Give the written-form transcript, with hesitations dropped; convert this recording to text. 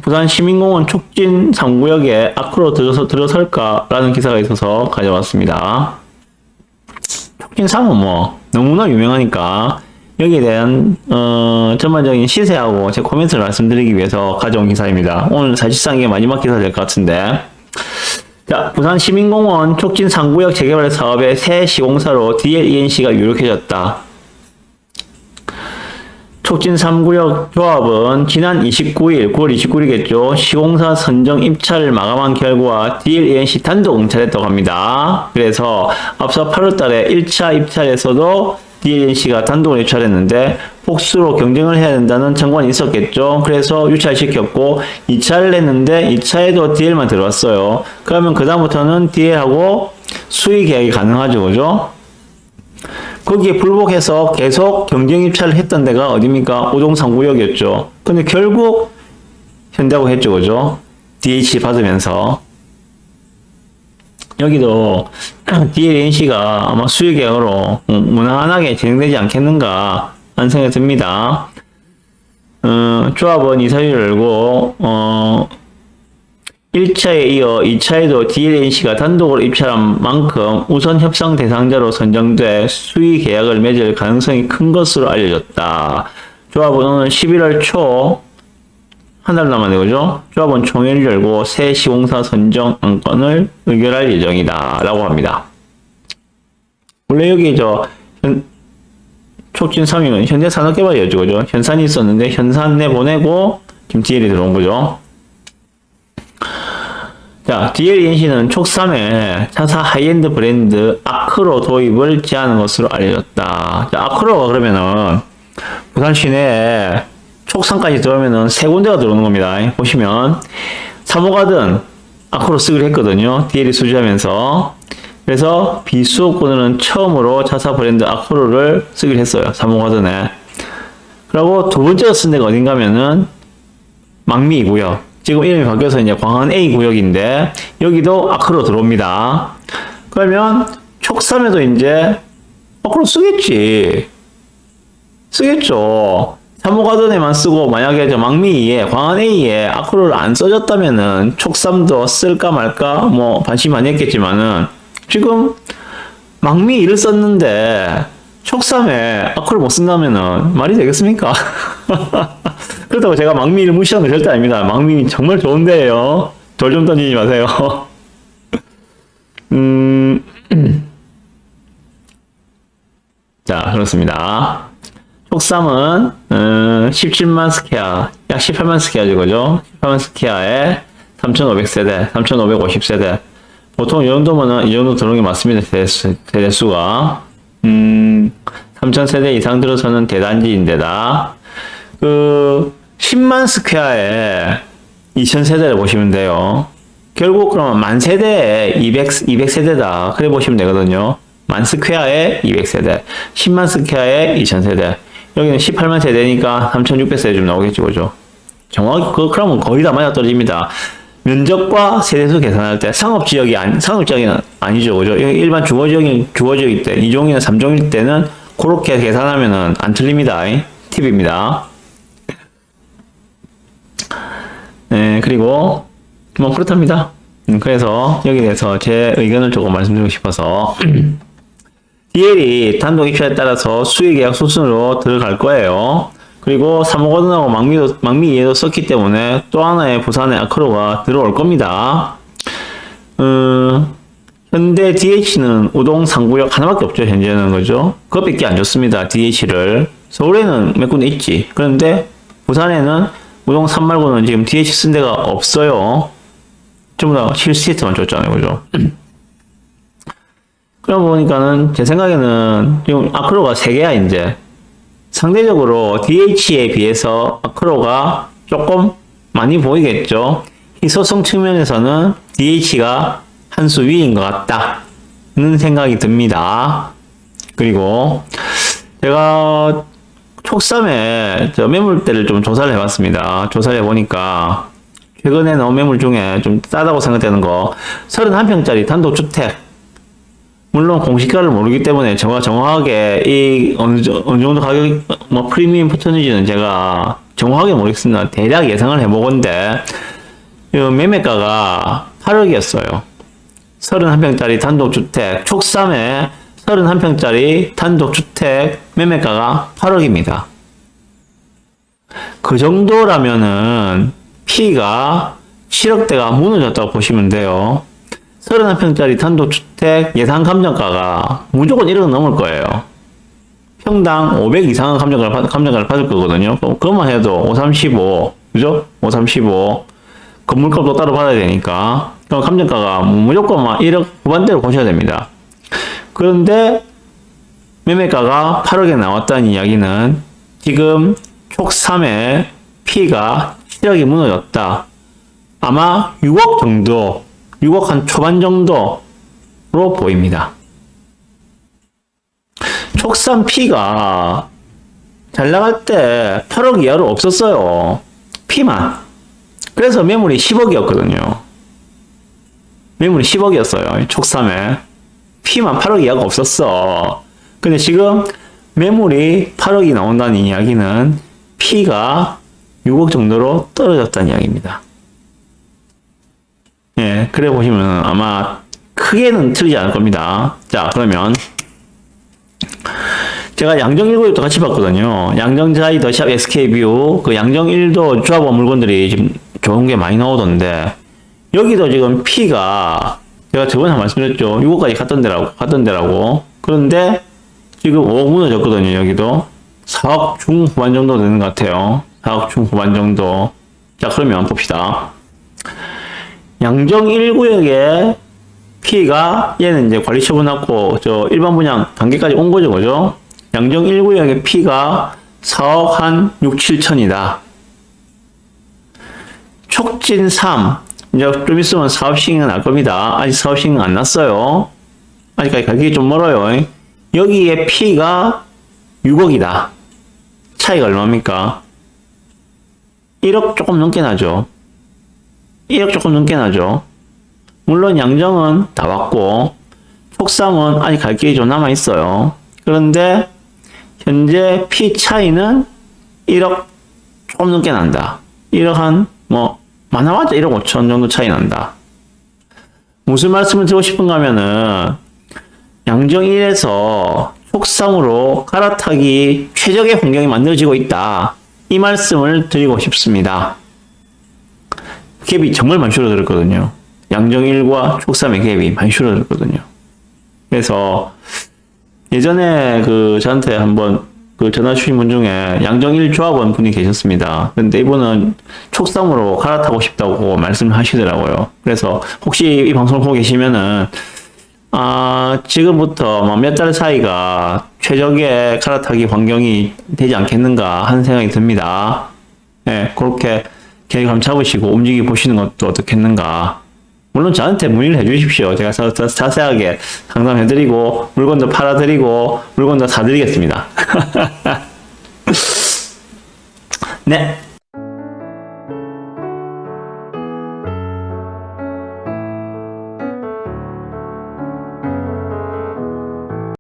부산 시민공원 촉진 3구역에 아크로 들어설까라는 기사가 있어서 가져왔습니다. 촉진 3은 뭐 너무나 유명하니까 여기에 대한 전반적인 시세하고 제 코멘트를 말씀드리기 위해서 가져온 기사입니다. 오늘 사실상 이게 마지막 기사 될 것 같은데, 자, 부산 시민공원 촉진 3구역 재개발 사업의 새 시공사로 DLENC가 유력해졌다. 촉진 3구역 조합은 지난 29일, 9월 29일이겠죠. 시공사 선정 입찰을 마감한 결과 DLENC 단독 응찰했다고 합니다. 그래서 앞서 8월달에 1차 입찰에서도 DLENC가 단독으로 입찰했는데 복수로 경쟁을 해야 된다는 청구안이 있었겠죠. 그래서 유찰시켰고 2차를 했는데 2차에도 DL만 들어왔어요. 그러면 그 다음부터는 DL하고 수의 계약이 가능하죠. 그죠? 거기에 불복해서 계속 경쟁 입찰을 했던 데가 어디입니까? 오동 3구역이었죠. 근데 결국 현대하고 했죠. 그죠? DH 받으면서. 여기도 DLNC가 아마 수의 계약으로 무난하게 진행되지 않겠는가 하는 생각이 듭니다. 조합은 이사회를 열고 1차에 이어 2차에도 DLNC가 단독으로 입찰한 만큼 우선 협상 대상자로 선정돼 수의 계약을 맺을 가능성이 큰 것으로 알려졌다. 조합은 오늘 11월 초 한 달 남았네, 그죠? 조합은 총회를 열고 새 시공사 선정 안건을 의결할 예정이다 라고 합니다. 원래 여기 촉진 3위는 현대산업개발이었죠, 그죠? 현산이 있었는데 현산 내보내고 지금 DL이 들어온 거죠. 자, DLENC는 촉3에 차사 하이엔드 브랜드 아크로 도입을 제안한 것으로 알려졌다. 자, 아크로가 그러면은 부산 시내에 촉3까지 들어오면은 세 군데가 들어오는 겁니다. 보시면 3호 가든 아크로 쓰기로 했거든요. DL이 수주하면서. 그래서 비수호권은 처음으로 차사 브랜드 아크로를 쓰기로 했어요. 3호 가든에. 그리고 두 번째가 쓴 데가 어딘가면은 망미이고요. 지금 이름이 바뀌어서 이제 광안 A 구역인데 여기도 아크로 들어옵니다. 그러면 촉3에도 이제 아크로 쓰겠죠. 3호 가든에만 쓰고 만약에 저 망미에 광안 A에 아크로를 안 써줬다면은 촉3도 쓸까 말까 뭐 반신반의했겠지만은 지금 망미 2를 썼는데 촉3에 아크로 못 쓴다면은 말이 되겠습니까? 그렇다고 제가 망미를 무시하는 건 절대 아닙니다. 망미 정말 좋은데요. 돌 좀 던지지 마세요. 자, 그렇습니다. 촉3은 17만 스퀘어, 약 18만 스퀘어죠, 그죠? 18만 스퀘어에 3,500세대, 3,550세대. 보통 이 정도면은 이 정도 들어오는 게 맞습니다. 세대수가 3,000세대 이상 들어서는 대단지인데다 10만 스퀘어에 2,000세대를 보시면 돼요. 결국 그러면 만 세대에 200세대다. 그래 보시면 되거든요. 만 스퀘어에 200세대, 10만 스퀘어에 2,000세대. 여기는 18만 세대니까 3,600세대 좀 나오겠죠, 그죠? 정확히, 그러면 거의 다 맞아 떨어집니다. 면적과 세대수 계산할 때 상업지역이 아니죠, 그죠? 일반 주거지역일 때, 2종이나 3종일 때는 그렇게 계산하면은 안 틀립니다. 팁입니다. 네, 그리고 뭐 그렇답니다. 그래서 여기에 대해서 제 의견을 조금 말씀드리고 싶어서 DL이 단독 입찰에 따라서 수의 계약 수순으로 들어갈 거예요. 그리고 3호 가든하고 망미 이해도 썼기 때문에 또 하나의 부산의 아크로가 들어올 겁니다. 현대 DH는 우동 3구역 하나밖에 없죠, 현재는. 그죠? 그것밖에 안 줬습니다, DH를. 서울에는 몇 군데 있지. 그런데 부산에는 우동 3 말고는 지금 DH 쓴 데가 없어요. 전부 다 실시스템만 줬잖아요, 그죠? 그러고 보니까는 제 생각에는 지금 아크로가 3개야, 이제. 상대적으로 DH에 비해서 아크로가 조금 많이 보이겠죠. 희소성 측면에서는 DH가 한 수 위인 것 같다는 생각이 듭니다. 그리고 제가 촉3에 저 매물대를 좀 조사를 해봤습니다. 조사를 해보니까 최근에 나온 매물 중에 좀 싸다고 생각되는 거 31평짜리 단독주택, 물론 공시가를 모르기 때문에 제가 정확하게 이 어느 정도 가격, 뭐 프리미엄 퍼터니지는 제가 정확하게 모르겠습니다. 대략 예상을 해보건데, 이 매매가가 8억이었어요. 31평짜리 단독주택, 촉삼에 31평짜리 단독주택 매매가가 8억입니다. 그 정도라면은 P가 7억대가 무너졌다고 보시면 돼요. 31평짜리 단독주택 예상 감정가가 무조건 1억 넘을 거예요. 평당 500 이상의 감정가를 받을 거거든요. 그것만 해도 535, 그죠? 535. 건물값도 따로 받아야 되니까. 그럼 감정가가 무조건 막 1억 후반대로 보셔야 됩니다. 그런데 매매가가 8억에 나왔다는 이야기는 지금 촉3의 P가 7억이 무너졌다. 아마 6억 정도, 6억 한 초반 정도로 보입니다. 촉3 P가 잘 나갈 때 8억 이하로 없었어요. P만. 그래서 매물이 10억이었거든요. 매물이 10억이었어요. 촉3에. P만 8억 이하가 없었어. 근데 지금 매물이 8억이 나온다는 이야기는 P가 6억 정도로 떨어졌다는 이야기입니다. 예, 그래 보시면 아마 크게는 틀리지 않을 겁니다. 자, 그러면 제가 양정 1구역도 같이 봤거든요. 양정 자이더 샵 SK뷰, 그 양정 1도 조합원 물건들이 지금 좋은 게 많이 나오던데, 여기도 지금 P가 제가 저번에 말씀드렸죠. 6억까지 갔던 데라고. 그런데 지금 5억 무너졌거든요. 여기도 4억 중후반 정도 되는 것 같아요. 4억 중후반 정도. 자, 그러면 봅시다. 양정 1구역에 P가 얘는 이제 관리 처분하고 저 일반 분양 단계까지 온 거죠, 그죠? 양정 1구역의 P가 4억 한 6, 7천이다. 촉진 3 이제 좀 있으면 사업 시행이 날 겁니다. 아직 사업 시행이 안 났어요. 아직까지 갈 길이 좀 멀어요. 여기에 P가 6억이다. 차이가 얼마입니까? 1억 조금 넘게 나죠. 1억 조금 넘게 나죠. 물론 양정은 다 왔고 촉삼은 아직 갈 길이 좀 남아 있어요. 그런데 현재 P 차이는 1억 조금 넘게 난다. 1억 한 많아봤자 1억 5천 정도 차이 난다. 무슨 말씀을 드리고 싶은가 하면은 양정 1에서 촉삼으로 갈아타기 최적의 환경이 만들어지고 있다. 이 말씀을 드리고 싶습니다. 갭이 정말 많이 줄어들었거든요. 양정 1과 촉삼의 갭이 많이 줄어들었거든요. 그래서 예전에 저한테 한번 전화 주신 분 중에 양정 1 조합원 분이 계셨습니다. 근데 이분은 촉삼으로 갈아타고 싶다고 말씀하시더라고요. 그래서 혹시 이 방송을 보고 계시면은 지금부터 몇 달 사이가 최적의 갈아타기 환경이 되지 않겠는가 하는 생각이 듭니다. 예, 그렇게 계획 한번 잡으시고 움직여 보시는 것도 어떻겠는가. 물론 저한테 문의를 해주십시오. 제가 자세하게 상담해드리고 물건도 팔아드리고 물건도 사드리겠습니다. 네.